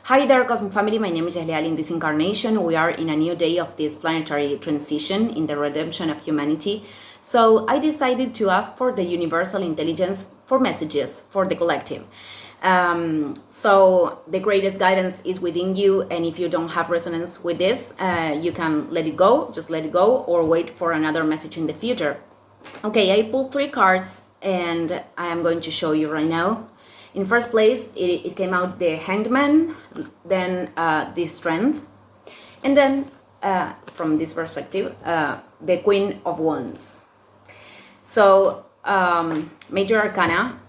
Hi there, Cosmic Family. My name is Jahlial. In this incarnation, we are in a new day of this planetary transition in the redemption of humanity. So I decided to ask for the universal intelligence for messages for the collective. So the greatest guidance is within you, and if you don't have resonance with this, you can let it go, just let it go, or wait for another message in the future. Okay, I pulled 3 cards, and I am going to show you right now. In first place, it came out the Hanged Man, then the Strength, and then from this perspective, the Queen of Wands. So Major Arcana,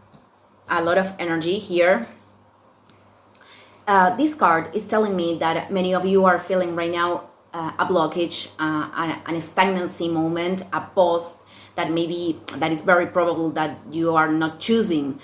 a lot of energy here. This card is telling me that many of you are feeling right now a blockage, a stagnancy moment, a pause that is very probable that you are not choosing.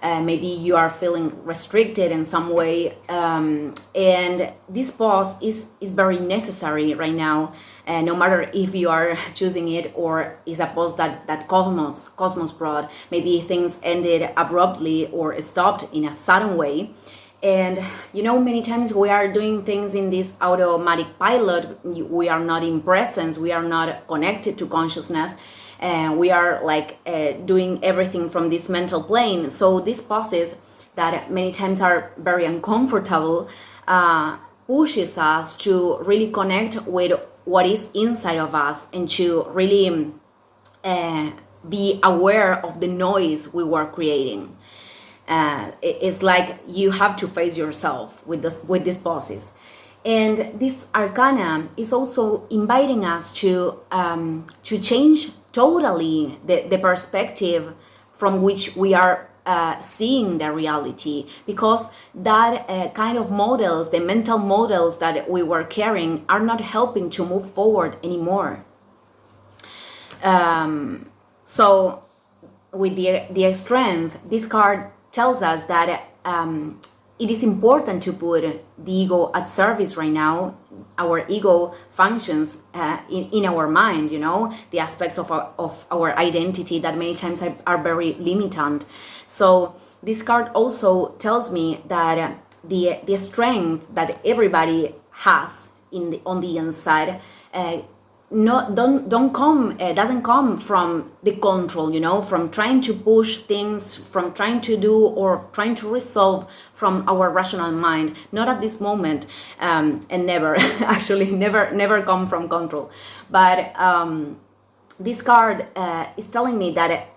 Maybe you are feeling restricted in some way, and this pause is very necessary right now, no matter if you are choosing it or is a pause that Cosmos brought. Maybe things ended abruptly or stopped in a sudden way. And many times we are doing things in this automatic pilot. We are not in presence, we are not connected to consciousness, and we are doing everything from this mental plane. So these pauses that many times are very uncomfortable pushes us to really connect with what is inside of us and to really be aware of the noise we were creating. It's like you have to face yourself with these pauses. And this arcana is also inviting us to change totally the perspective from which we are seeing the reality, because that kind of models, the mental models that we were carrying, are not helping to move forward anymore. So with the Strength, this card tells us that it is important to put the ego at service right now. Our ego functions in our mind, the aspects of our identity that many times are very limitant. So this card also tells me that the strength that everybody has on the inside doesn't come from the control, from trying to push things, from trying to do or trying to resolve from our rational mind. Not at this moment, and never actually never come from control. But this card is telling me that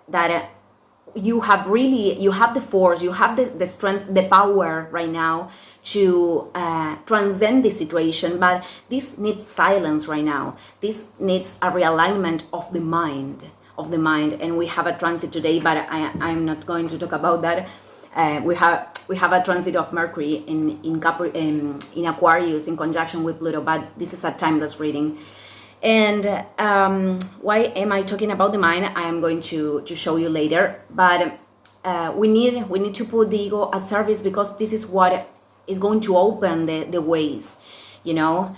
you have the force, you have the strength, the power right now to transcend the situation. But this needs silence right now. This needs a realignment of the mind. And we have a transit today, but I'm not going to talk about that. We have a transit of Mercury in Aquarius in conjunction with Pluto, but this is a timeless reading. And why am I talking about the mind? I am going to show you later. But we need to put the ego at service, because this is what is going to open the ways, and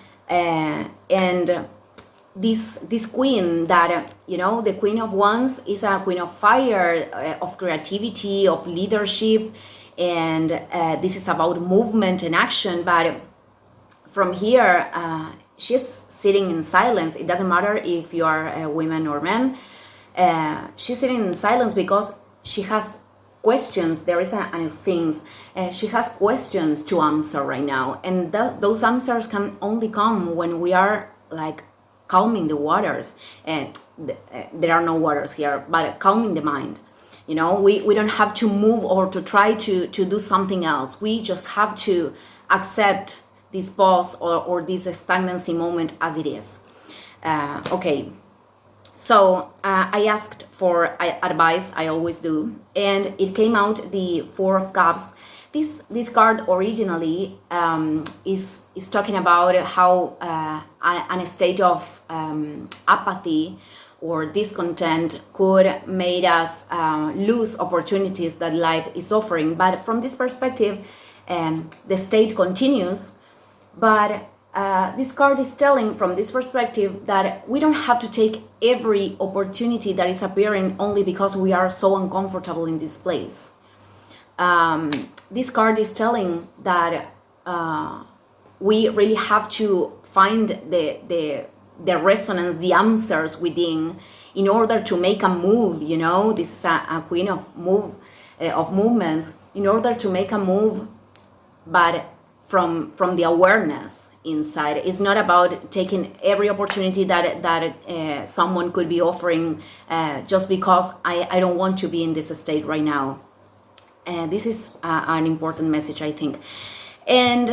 this queen that the Queen of Wands is a queen of fire, of creativity, of leadership, and this is about movement and action. But from here, she's sitting in silence. It doesn't matter if you are a woman or man. She's sitting in silence because she has questions. There is an Sphinx. She has questions to answer right now, and those answers can only come when we are calming the waters. And there are no waters here, but calming the mind. We don't have to move or to try to do something else. We just have to accept this pause or this stagnancy moment as it is. Okay. So I asked for advice, I always do, and it came out the Four of Cups. This card originally is talking about how a state of apathy or discontent could make us lose opportunities that life is offering. But from this perspective, the state continues, but this card is telling from this perspective that we don't have to take every opportunity that is appearing only because we are so uncomfortable in this place. This card is telling that we really have to find the resonance, the answers within, in order to make a move. You know, this is a queen of movements. In order to make a move, but from the awareness inside. It's not about taking every opportunity that someone could be offering just because I don't want to be in this state right now. This is an important message, I think. And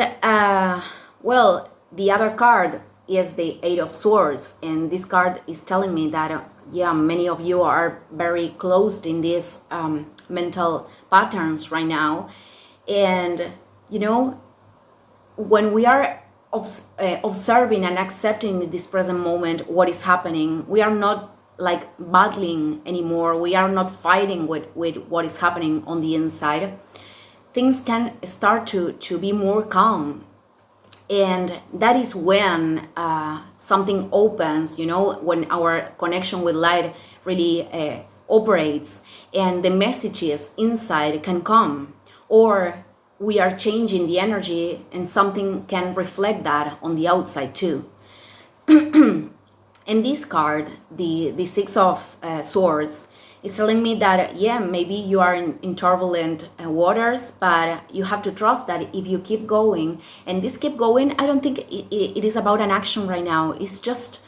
well, the other card is the Eight of Swords, and this card is telling me that yeah, many of you are very closed in these mental patterns right now. And you know, when we are observing and accepting in this present moment what is happening, we are not like battling anymore. We are not fighting with what is happening on the inside. Things can start to be more calm. And that is when something opens, you know, when our connection with light really operates, and the messages inside can come. Or we are changing the energy and something can reflect that on the outside too. And this card, the Six of Swords, is telling me that yeah, maybe you are in turbulent waters, but you have to trust that if you keep going, and this keep going, I don't think it is about an action right now. It's just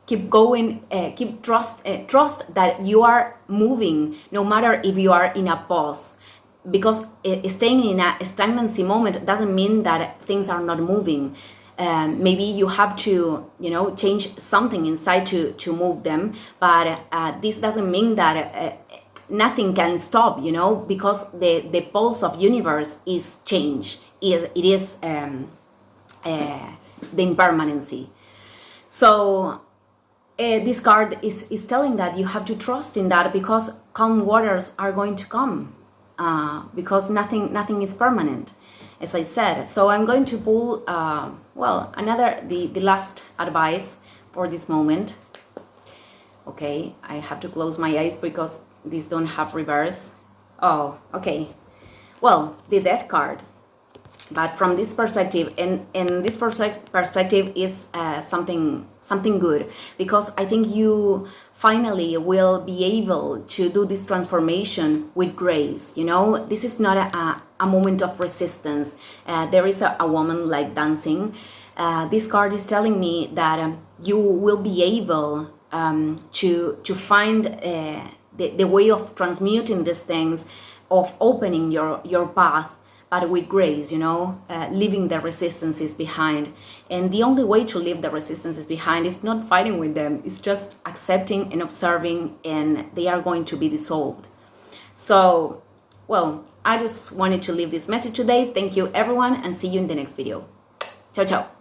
keep going, keep trust that you are moving, no matter if you are in a pause. Because staying in a stagnancy moment doesn't mean that things are not moving. Maybe you have to, you know, change something inside to move them, but this doesn't mean that nothing can stop, you know, because the pulse of universe is change. It is the impermanency. So this card is telling that you have to trust in that, because calm waters are going to come. Because nothing is permanent, as I said. So I'm going to pull, well, the last advice for this moment. Okay, I have to close my eyes because these don't have reverse. Oh, okay. Well, the Death card. But from this perspective, and this perspective is something good, because I think you finally will be able to do this transformation with grace. You know, this is not a moment of resistance. There is a woman like dancing. This card is telling me that you will be able to find the way of transmuting these things, of opening your path, but with grace, you know, leaving the resistances behind. And the only way to leave the resistances behind is not fighting with them. It's just accepting and observing, and they are going to be dissolved. So, well, I just wanted to leave this message today. Thank you, everyone, and see you in the next video. Ciao, ciao.